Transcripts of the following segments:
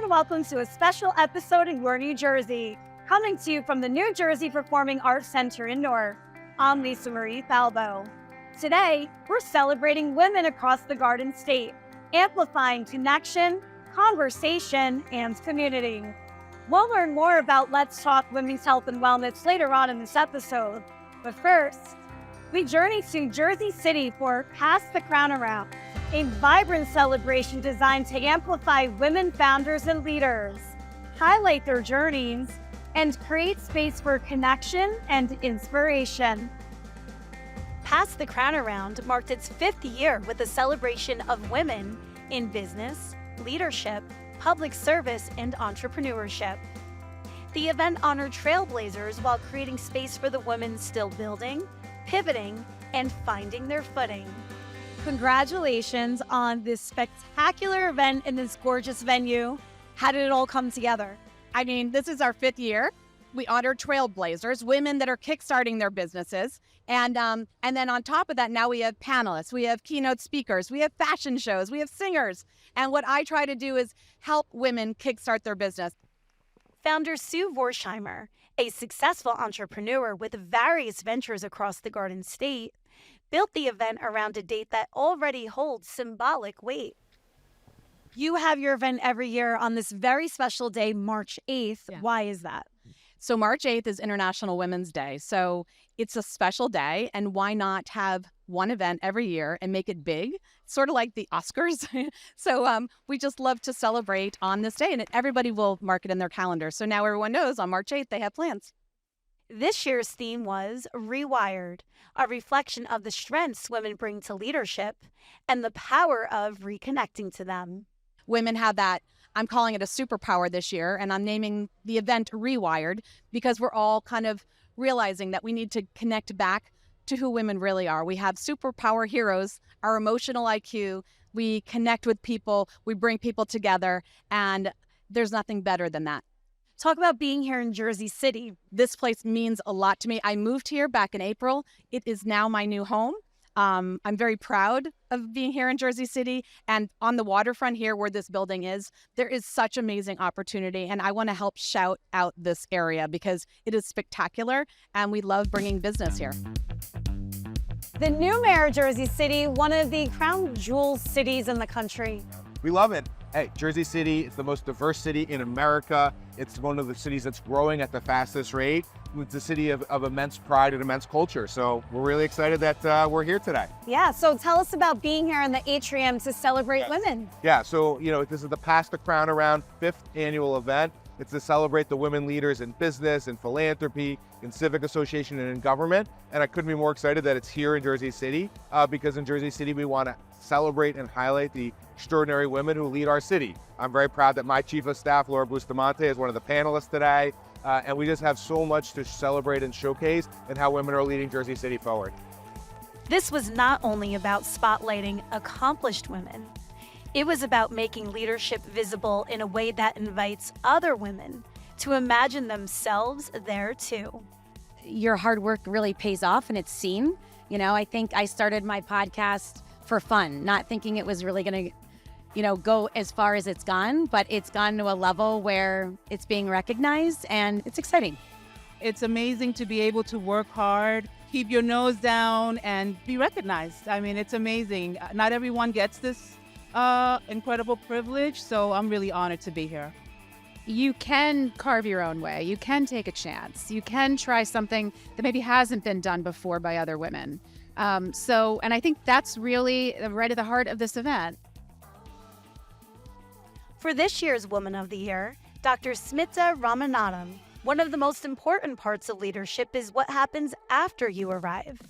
welcome to a special episode in Newark, New Jersey, coming to you from the New Jersey Performing Arts Center in Newark. I'm Marie Falbo. Today, we're celebrating women across the Garden State, amplifying connection, conversation, and community. We'll learn more about Let's Talk Women's Health and Wellness later on in this episode. But first, we journey to Jersey City for Pass the Crown Around, a vibrant celebration designed to amplify women founders and leaders, highlight their journeys, and create space for connection and inspiration. Pass the Crown Around marked its 5th year with a celebration of women in business, leadership, public service, and entrepreneurship. The event honored trailblazers while creating space for the women still building, pivoting, and finding their footing. Congratulations on this spectacular event in this gorgeous venue. How did it all come together? I mean, this is our 5th year. We honor trailblazers, women that are kickstarting their businesses. And then on top of that, now we have panelists, we have keynote speakers, we have fashion shows, we have singers. And what I try to do is help women kickstart their business. Founder Sue Vorsheimer, a successful entrepreneur with various ventures across the Garden State, built the event around a date that already holds symbolic weight. You have your event every year on this very special day, March 8th. Yeah. Why is that? So March 8th is International Women's Day. So it's a special day, and why not have one event every year and make it big? Sort of like the Oscars. So we just love to celebrate on this day, and everybody will mark it in their calendar. So now everyone knows on March 8th they have plans. This year's theme was Rewired, a reflection of the strengths women bring to leadership and the power of reconnecting to them. Women have that, I'm calling it a superpower this year, and I'm naming the event Rewired because we're all kind of realizing that we need to connect back to who women really are. We have superpower heroes, our emotional IQ, we connect with people, we bring people together, and there's nothing better than that. Talk about being here in Jersey City. This place means a lot to me. I moved here back in April. It is now my new home. I'm very proud of being here in Jersey City, and on the waterfront here where this building is, there is such amazing opportunity, and I want to help shout out this area because it is spectacular and we love bringing business here. The new mayor of Jersey City, one of the crown jewel cities in the country. We love it. Hey, Jersey City is the most diverse city in America. It's one of the cities that's growing at the fastest rate. It's a city of immense pride and immense culture. So we're really excited that we're here today. Yeah, so tell us about being here in the atrium to celebrate women. Yeah, so this is the Pass the Crown Around 5th annual event. It's to celebrate the women leaders in business and philanthropy, in civic association, and in government. And I couldn't be more excited that it's here in Jersey City because in Jersey City, we want to celebrate and highlight the extraordinary women who lead our city. I'm very proud that my chief of staff, Laura Bustamante, is one of the panelists today. And we just have so much to celebrate and showcase and how women are leading Jersey City forward. This was not only about spotlighting accomplished women. It was about making leadership visible in a way that invites other women to imagine themselves there too. Your hard work really pays off and it's seen. I think I started my podcast for fun, not thinking it was really going to, go as far as it's gone, but it's gone to a level where it's being recognized and it's exciting. It's amazing to be able to work hard, keep your nose down, and be recognized. I mean, it's amazing. Not everyone gets this incredible privilege, so I'm really honored to be here. You can carve your own way. You can take a chance. You can try something that maybe hasn't been done before by other women. And I think that's really right at the heart of this event. For this year's Woman of the Year, Dr. Smita Ramanathan, one of the most important parts of leadership is what happens after you arrive.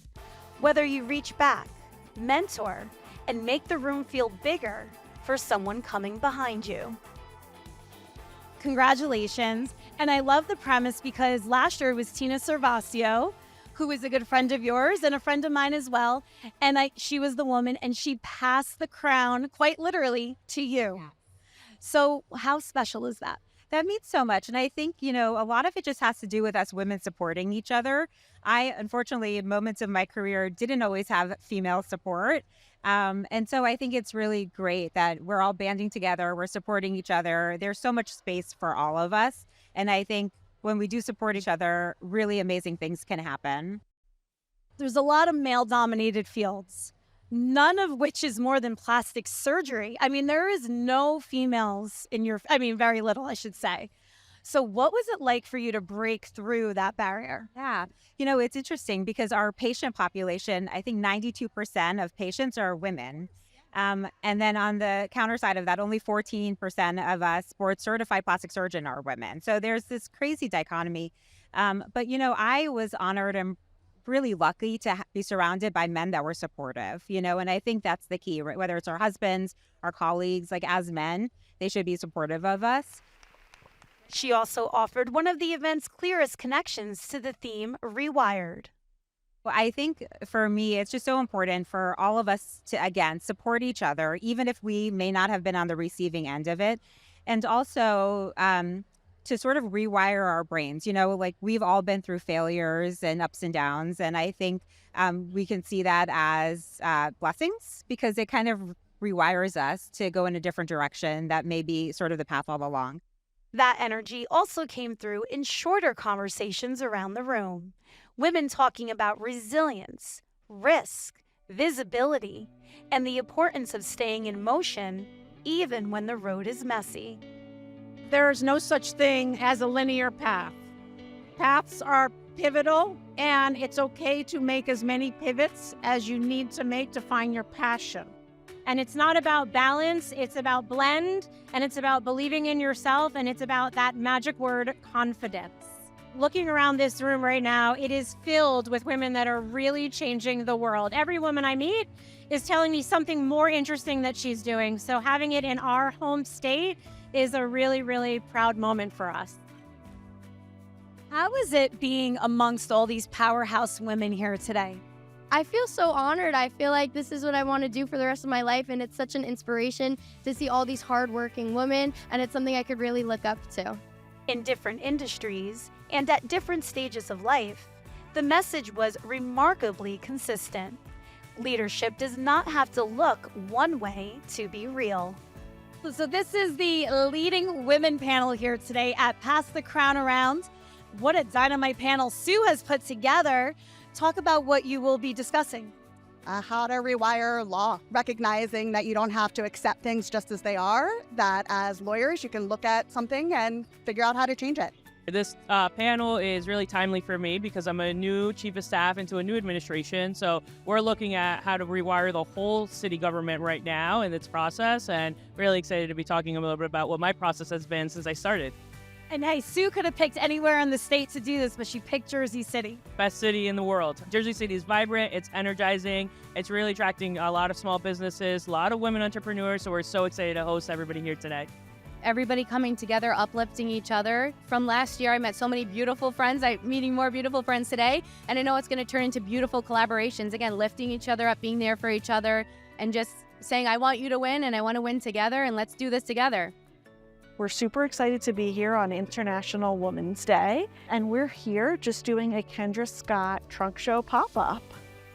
Whether you reach back, mentor, and make the room feel bigger for someone coming behind you. Congratulations. And I love the premise because last year was Tina Servasio, who is a good friend of yours and a friend of mine as well. And she was the woman, and she passed the crown, quite literally, to you. Yeah. So how special is that? That means so much. And I think, a lot of it just has to do with us women supporting each other. I, unfortunately, in moments of my career, didn't always have female support. And so I think it's really great that we're all banding together, we're supporting each other. There's so much space for all of us. And I think when we do support each other, really amazing things can happen. There's a lot of male-dominated fields, none of which is more than plastic surgery. I mean, there is no females in very little, I should say. So what was it like for you to break through that barrier? Yeah. It's interesting because our patient population, I think 92% of patients are women. And then on the counter side of that, only 14% of us board certified plastic surgeon are women. So there's this crazy dichotomy. But I was honored and really lucky to be surrounded by men that were supportive, and I think that's the key, right? Whether it's our husbands, our colleagues, like as men, they should be supportive of us. She also offered one of the event's clearest connections to the theme Rewired. Well, I think for me, it's just so important for all of us to, again, support each other, even if we may not have been on the receiving end of it. And also to sort of rewire our brains, like we've all been through failures and ups and downs. And I think we can see that as blessings because it kind of rewires us to go in a different direction that may be sort of the path all along. That energy also came through in shorter conversations around the room. Women talking about resilience, risk, visibility, and the importance of staying in motion even when the road is messy. There's no such thing as a linear path. Paths are pivotal, and it's okay to make as many pivots as you need to make to find your passion. And it's not about balance, it's about blend, and it's about believing in yourself, and it's about that magic word, confidence. Looking around this room right now, it is filled with women that are really changing the world. Every woman I meet is telling me something more interesting that she's doing. So having it in our home state is a really, really proud moment for us. How is it being amongst all these powerhouse women here today? I feel so honored. I feel like this is what I want to do for the rest of my life, and it's such an inspiration to see all these hardworking women, and it's something I could really look up to. In different industries and at different stages of life, the message was remarkably consistent. Leadership does not have to look one way to be real. So this is the leading women panel here today at Pass the Crown Around. What a dynamite panel Sue has put together. Talk about what you will be discussing. How to rewire law, recognizing that you don't have to accept things just as they are, that as lawyers you can look at something and figure out how to change it. This panel is really timely for me because I'm a new chief of staff into a new administration. So we're looking at how to rewire the whole city government right now in its process, and really excited to be talking a little bit about what my process has been since I started. And hey, Sue could have picked anywhere in the state to do this, but she picked Jersey City. Best city in the world. Jersey City is vibrant, it's energizing, it's really attracting a lot of small businesses, a lot of women entrepreneurs, so we're so excited to host everybody here today. Everybody coming together, uplifting each other. From last year, I met so many beautiful friends. I'm meeting more beautiful friends today, and I know it's going to turn into beautiful collaborations. Again, lifting each other up, being there for each other, and just saying, I want you to win, and I want to win together, and let's do this together. We're super excited to be here on International Women's Day, and we're here just doing a Kendra Scott trunk show pop-up.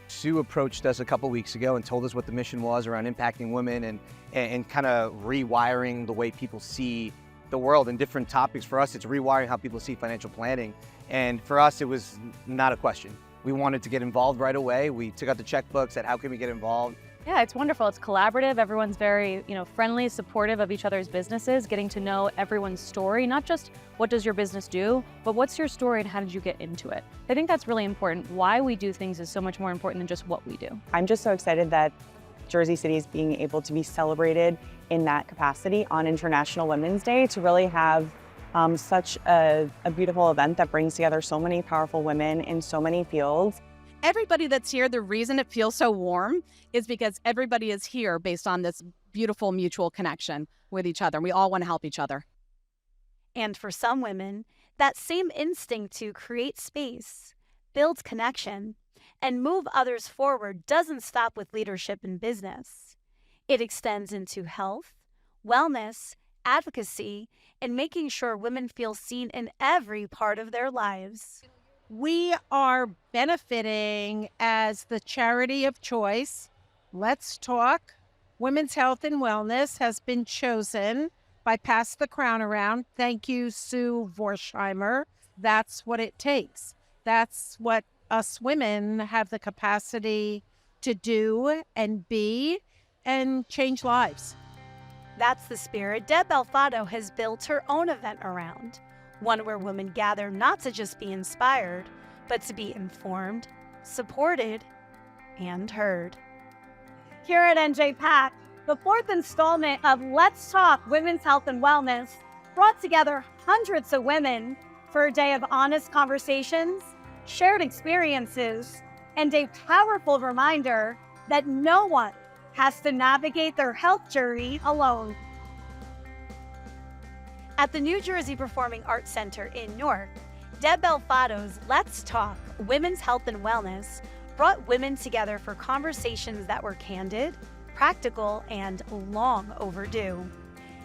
Sue approached us a couple weeks ago and told us what the mission was around impacting women and kind of rewiring the way people see the world and different topics. For us, it's rewiring how people see financial planning. And for us, it was not a question. We wanted to get involved right away. We took out the checkbook, said, how can we get involved? Yeah, it's wonderful. It's collaborative. Everyone's very, friendly, supportive of each other's businesses, getting to know everyone's story, not just what does your business do, but what's your story and how did you get into it? I think that's really important. Why we do things is so much more important than just what we do. I'm just so excited that Jersey City is being able to be celebrated in that capacity on International Women's Day, to really have such a beautiful event that brings together so many powerful women in so many fields. Everybody that's here, the reason it feels so warm is because everybody is here based on this beautiful mutual connection with each other. We all want to help each other. And for some women, that same instinct to create space, build connection, and move others forward doesn't stop with leadership in business. It extends into health, wellness, advocacy, and making sure women feel seen in every part of their lives. We are benefiting as the charity of choice Let's Talk Women's Health and Wellness has been chosen by Pass the Crown Around. Thank you, Sue Vorsheimer. That's what it takes. That's what us women have the capacity to do and be and change lives. That's the spirit Deb Alfado has built her own event around, one where women gather not to just be inspired, but to be informed, supported, and heard. Here at NJPAC, the fourth installment of Let's Talk Women's Health and Wellness brought together hundreds of women for a day of honest conversations, shared experiences, and a powerful reminder that no one has to navigate their health journey alone. At the New Jersey Performing Arts Center in Newark, Deb Alfado's Let's Talk Women's Health and Wellness brought women together for conversations that were candid, practical, and long overdue.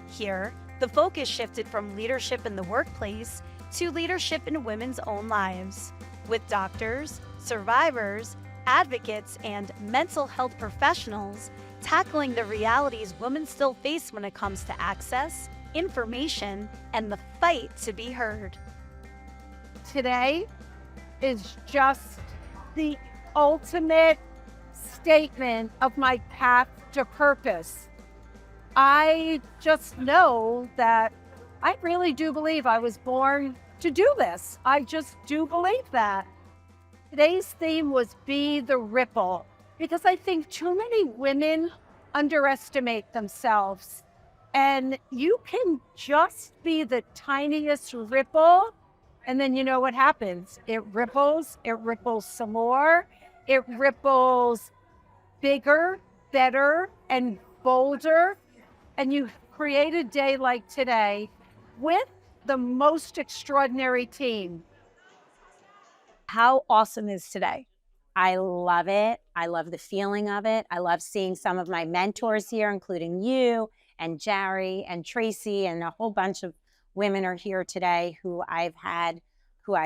Here, the focus shifted from leadership in the workplace to leadership in women's own lives, with doctors, survivors, advocates, and mental health professionals tackling the realities women still face when it comes to access, information, and the fight to be heard. Today is just the ultimate statement of my path to purpose. I just know that I really do believe I was born to do this. I just do believe that. Today's theme was Be the Ripple, because I think too many women underestimate themselves. And you can just be the tiniest ripple, and then you know what happens. It ripples some more. It ripples bigger, better, and bolder. And you create a day like today with the most extraordinary team. How awesome is today? I love it. I love the feeling of it. I love seeing some of my mentors here, including you and Jerry and Tracy, and a whole bunch of women are here today who I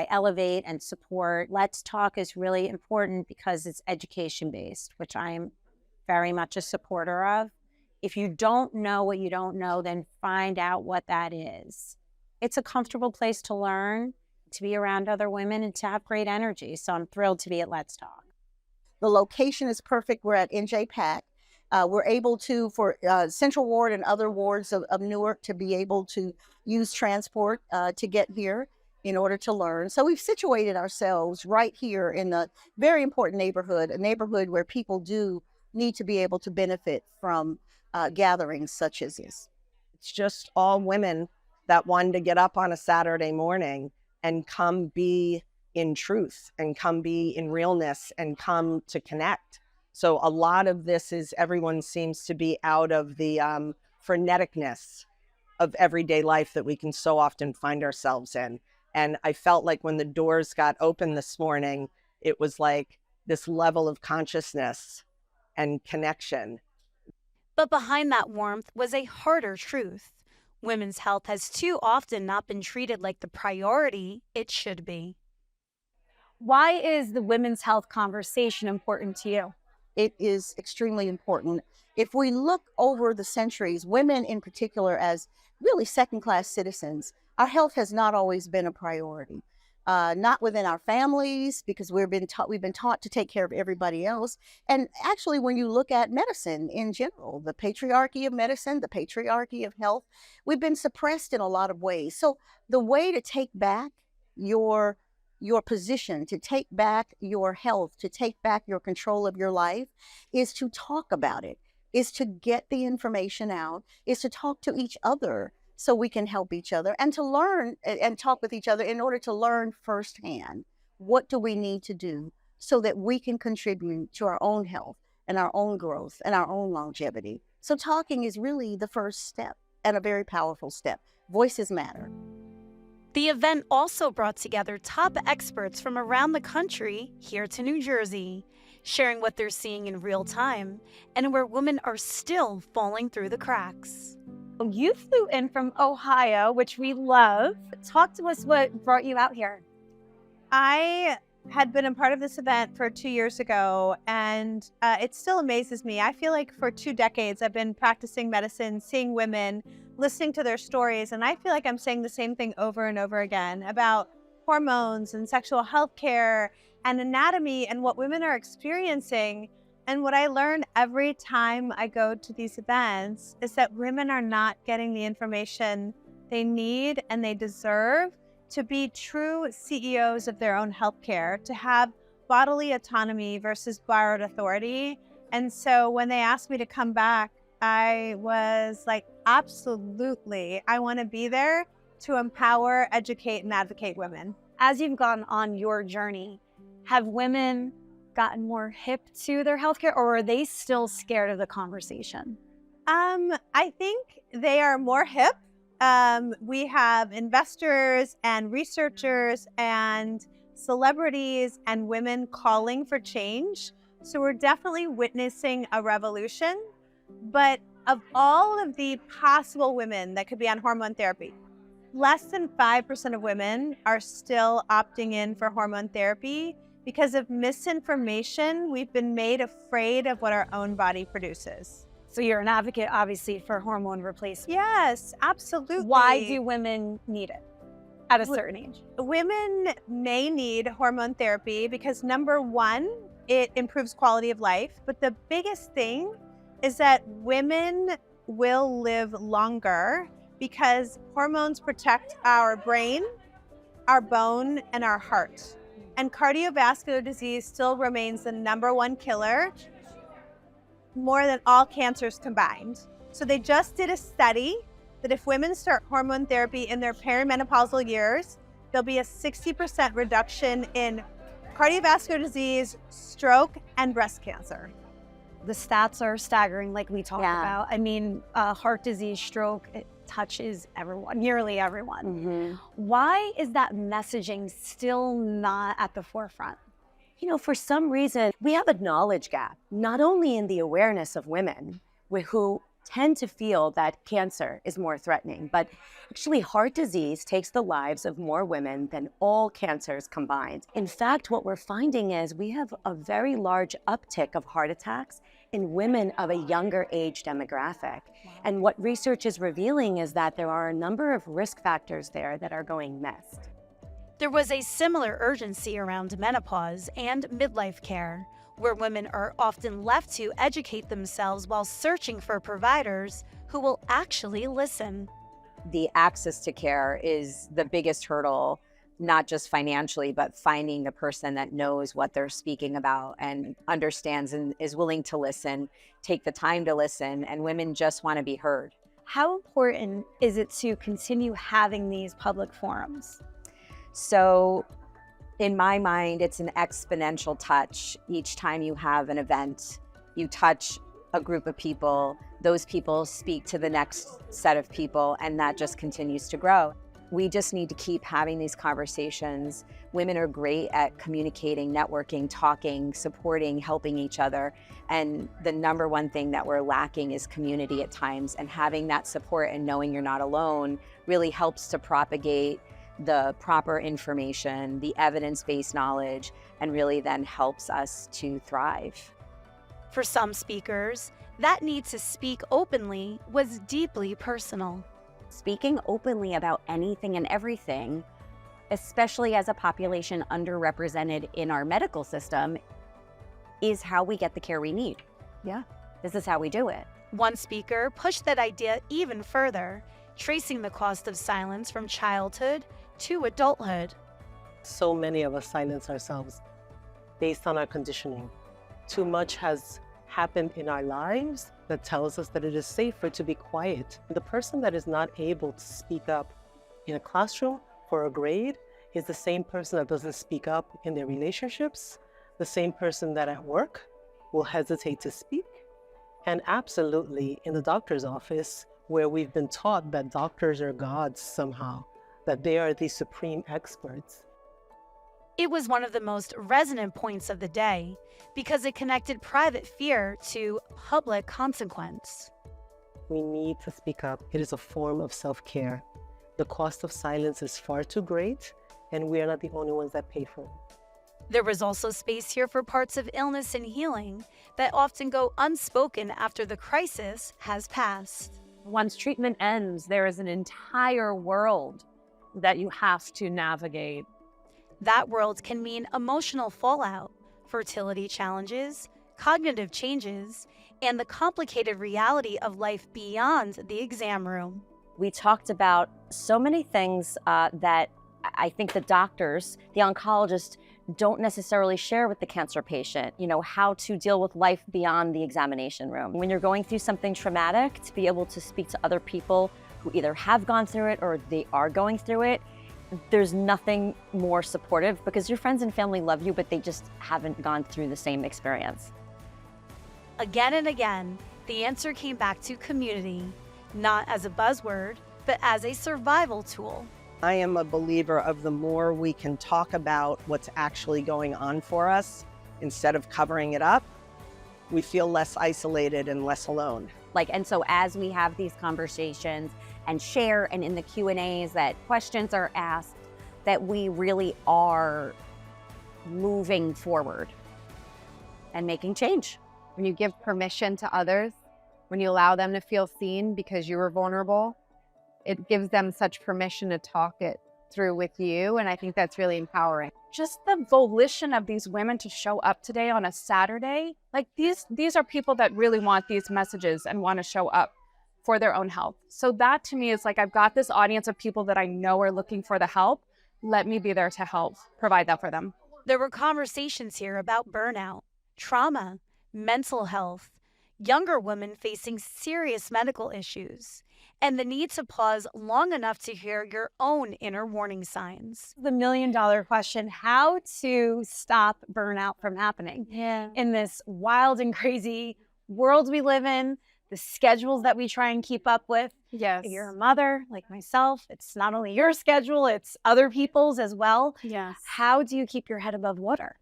elevate and support. Let's Talk is really important because it's education-based, which I am very much a supporter of. If you don't know what you don't know, then find out what that is. It's a comfortable place to learn, to be around other women, and to have great energy. So I'm thrilled to be at Let's Talk. The location is perfect. We're at NJPAC. We're able to, for Central Ward and other wards of Newark, to be able to use transport to get here in order to learn. So we've situated ourselves right here in a very important neighborhood, a neighborhood where people do need to be able to benefit from gatherings such as this. It's just all women that wanted to get up on a Saturday morning and come be in truth and come be in realness and come to connect. So a lot of this is everyone seems to be out of the freneticness of everyday life that we can so often find ourselves in. And I felt like when the doors got open this morning, it was like this level of consciousness and connection. But behind that warmth was a harder truth. Women's health has too often not been treated like the priority it should be. Why is the women's health conversation important to you? It is extremely important. If we look over the centuries, women in particular as really second-class citizens, our health has not always been a priority. Not within our families, because we've been taught to take care of everybody else. And actually, when you look at medicine in general, the patriarchy of medicine, the patriarchy of health, we've been suppressed in a lot of ways. So the way to take back your position, to take back your health, to take back your control of your life, is to talk about it, is to get the information out, is to talk to each other so we can help each other, and to learn and talk with each other in order to learn firsthand what do we need to do so that we can contribute to our own health and our own growth and our own longevity. So talking is really the first step, and a very powerful step. Voices matter. The event also brought together top experts from around the country here to New Jersey, sharing what they're seeing in real time and where women are still falling through the cracks. You flew in from Ohio, which we love. Talk to us what brought you out here. I had been a part of this event for 2 years ago, and it still amazes me. I feel like for 2 decades, I've been practicing medicine, seeing women, listening to their stories, and I feel like I'm saying the same thing over and over again about hormones and sexual health care and anatomy and what women are experiencing. And what I learn every time I go to these events is that women are not getting the information they need and they deserve to be true CEOs of their own healthcare, to have bodily autonomy versus borrowed authority. And so when they asked me to come back, I was like, absolutely, I want to be there to empower, educate, and advocate women. As you've gone on your journey, have women gotten more hip to their healthcare, or are they still scared of the conversation? I think they are more hip. We have investors and researchers and celebrities and women calling for change. So we're definitely witnessing a revolution. But of all of the possible women that could be on hormone therapy, less than 5% of women are still opting in for hormone therapy because of misinformation. We've been made afraid of what our own body produces. So you're an advocate, obviously, for hormone replacement. Yes, absolutely. Why do women need it at a certain age? Women may need hormone therapy because, number one, it improves quality of life. But the biggest thing is that women will live longer because hormones protect our brain, our bone, and our heart. And cardiovascular disease still remains the #1 killer, more than all cancers combined. So they just did a study that if women start hormone therapy in their perimenopausal years, there'll be a 60% reduction in cardiovascular disease, stroke, and breast cancer. The stats are staggering, like we talked about. I mean, heart disease, stroke, it touches everyone, nearly everyone. Why is that messaging still not at the forefront? You know, for some reason, we have a knowledge gap, not only in the awareness of women who tend to feel that cancer is more threatening, but actually heart disease takes the lives of more women than all cancers combined. In fact, what we're finding is we have a very large uptick of heart attacks in women of a younger age demographic. And what research is revealing is that there are a number of risk factors there that are going missed. There was a similar urgency around menopause and midlife care, where women are often left to educate themselves while searching for providers who will actually listen. The access to care is the biggest hurdle, not just financially, but finding the person that knows what they're speaking about and understands and is willing to listen, take the time to listen, and women just want to be heard. How important is it to continue having these public forums? So in my mind, it's an exponential touch. Each time you have an event, you touch a group of people, those people speak to the next set of people, and that just continues to grow. We just need to keep having these conversations. Women are great at communicating, networking, talking, supporting, helping each other. And the #1 thing that we're lacking is community at times, and having that support and knowing you're not alone really helps to propagate the proper information, the evidence-based knowledge, and really then helps us to thrive. For some speakers, that need to speak openly was deeply personal. Speaking openly about anything and everything, especially as a population underrepresented in our medical system, is how we get the care we need. Yeah. This is how we do it. One speaker pushed that idea even further, tracing the cost of silence from childhood to adulthood. So many of us silence ourselves based on our conditioning. Too much has happened in our lives that tells us that it is safer to be quiet. The person that is not able to speak up in a classroom for a grade is the same person that doesn't speak up in their relationships, the same person that at work will hesitate to speak, and absolutely in the doctor's office, where we've been taught that doctors are gods somehow, that they are the supreme experts. It was one of the most resonant points of the day because it connected private fear to public consequence. We need to speak up. It is a form of self-care. The cost of silence is far too great, and we are not the only ones that pay for it. There was also space here for parts of illness and healing that often go unspoken after the crisis has passed. Once treatment ends, there is an entire world that you have to navigate. That world can mean emotional fallout, fertility challenges, cognitive changes, and the complicated reality of life beyond the exam room. We talked about so many things that I think the doctors, the oncologists, don't necessarily share with the cancer patient, you know, how to deal with life beyond the examination room. When you're going through something traumatic, to be able to speak to other people who either have gone through it or they are going through it, there's nothing more supportive because your friends and family love you, but they just haven't gone through the same experience. Again and again, the answer came back to community, not as a buzzword, but as a survival tool. I am a believer of the more we can talk about what's actually going on for us instead of covering it up, we feel less isolated and less alone. And so as we have these conversations and share, and in the Q&As that questions are asked, that we really are moving forward and making change. When you give permission to others, when you allow them to feel seen because you were vulnerable, it gives them such permission to talk it through with you. And I think that's really empowering. Just the volition of these women to show up today on a Saturday, these are people that really want these messages and want to show up for their own health. So that to me is I've got this audience of people that I know are looking for the help. Let me be there to help provide that for them. There were conversations here about burnout, trauma, mental health, younger women facing serious medical issues, and the need to pause long enough to hear your own inner warning signs. The million-dollar question, how to stop burnout from happening in this wild and crazy world we live in, the schedules that we try and keep up with. Yes. If you're a mother like myself, it's not only your schedule, it's other people's as well. Yes. How do you keep your head above water?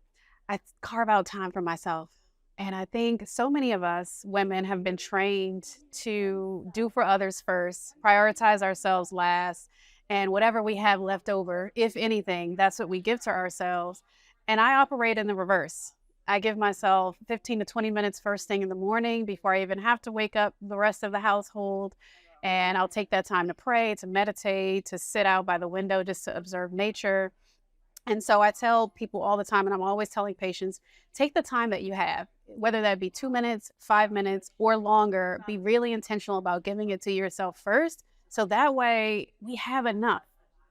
I carve out time for myself. And I think so many of us women have been trained to do for others first, prioritize ourselves last, and whatever we have left over, if anything, that's what we give to ourselves. And I operate in the reverse. I give myself 15 to 20 minutes first thing in the morning before I even have to wake up the rest of the household. And I'll take that time to pray, to meditate, to sit out by the window just to observe nature. And so I tell people all the time, and I'm always telling patients, take the time that you have, whether that be 2 minutes, 5 minutes, or longer. Be really intentional about giving it to yourself first. So that way we have enough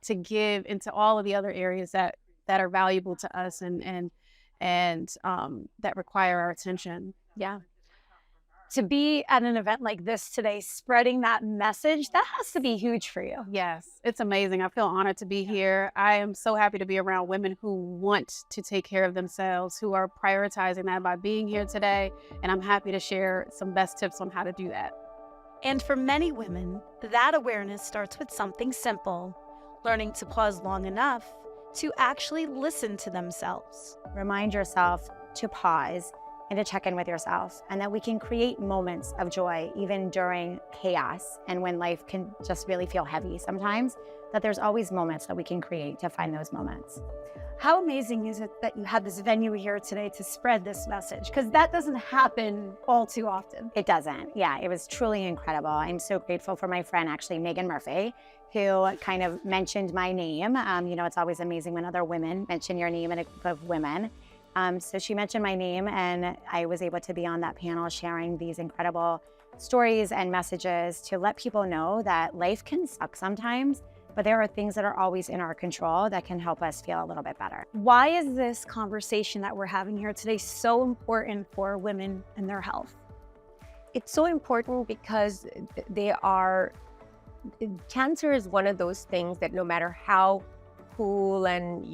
to give into all of the other areas that are valuable to us and that require our attention. Yeah. To be at an event like this today, spreading that message, that has to be huge for you. Yes, it's amazing. I feel honored to be here. I am so happy to be around women who want to take care of themselves, who are prioritizing that by being here today. And I'm happy to share some best tips on how to do that. And for many women, that awareness starts with something simple, learning to pause long enough to actually listen to themselves. Remind yourself to pause and to check in with yourself, and that we can create moments of joy even during chaos and when life can just really feel heavy sometimes, that there's always moments that we can create to find those moments. How amazing is it that you had this venue here today to spread this message? Because that doesn't happen all too often. It doesn't. Yeah, it was truly incredible. I'm so grateful for my friend, actually, Megan Murphy, who kind of mentioned my name. It's always amazing when other women mention your name in a group of women. So she mentioned my name, and I was able to be on that panel sharing these incredible stories and messages to let people know that life can suck sometimes, but there are things that are always in our control that can help us feel a little bit better. Why is this conversation that we're having here today so important for women and their health? It's so important because cancer is one of those things that no matter how cool and,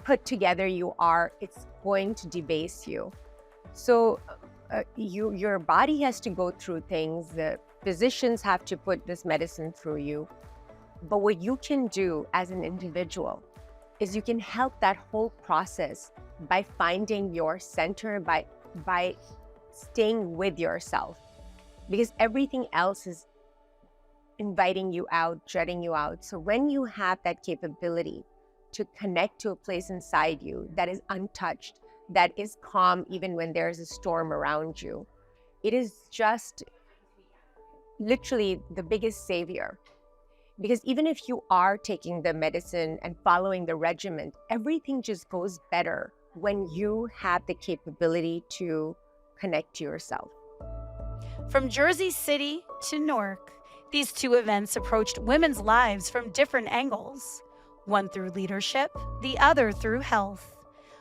put together you are, it's going to debase you. So your body has to go through things. The physicians have to put this medicine through you. But what you can do as an individual is you can help that whole process by finding your center, by staying with yourself, because everything else is inviting you out, jutting you out. So when you have that capability to connect to a place inside you that is untouched, that is calm even when there's a storm around you. It is just literally the biggest savior. Because even if you are taking the medicine and following the regimen, everything just goes better when you have the capability to connect to yourself. From Jersey City to Newark, these two events approached women's lives from different angles, one through leadership, the other through health.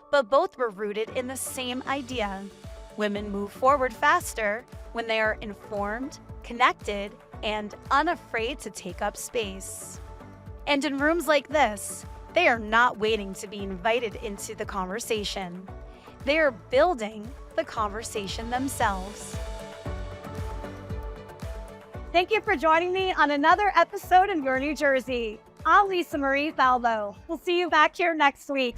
But both were rooted in the same idea. Women move forward faster when they are informed, connected, and unafraid to take up space. And in rooms like this, they are not waiting to be invited into the conversation. They are building the conversation themselves. Thank you for joining me on another episode in Your New Jersey. I'm Lisa Marie Falbo. We'll see you back here next week.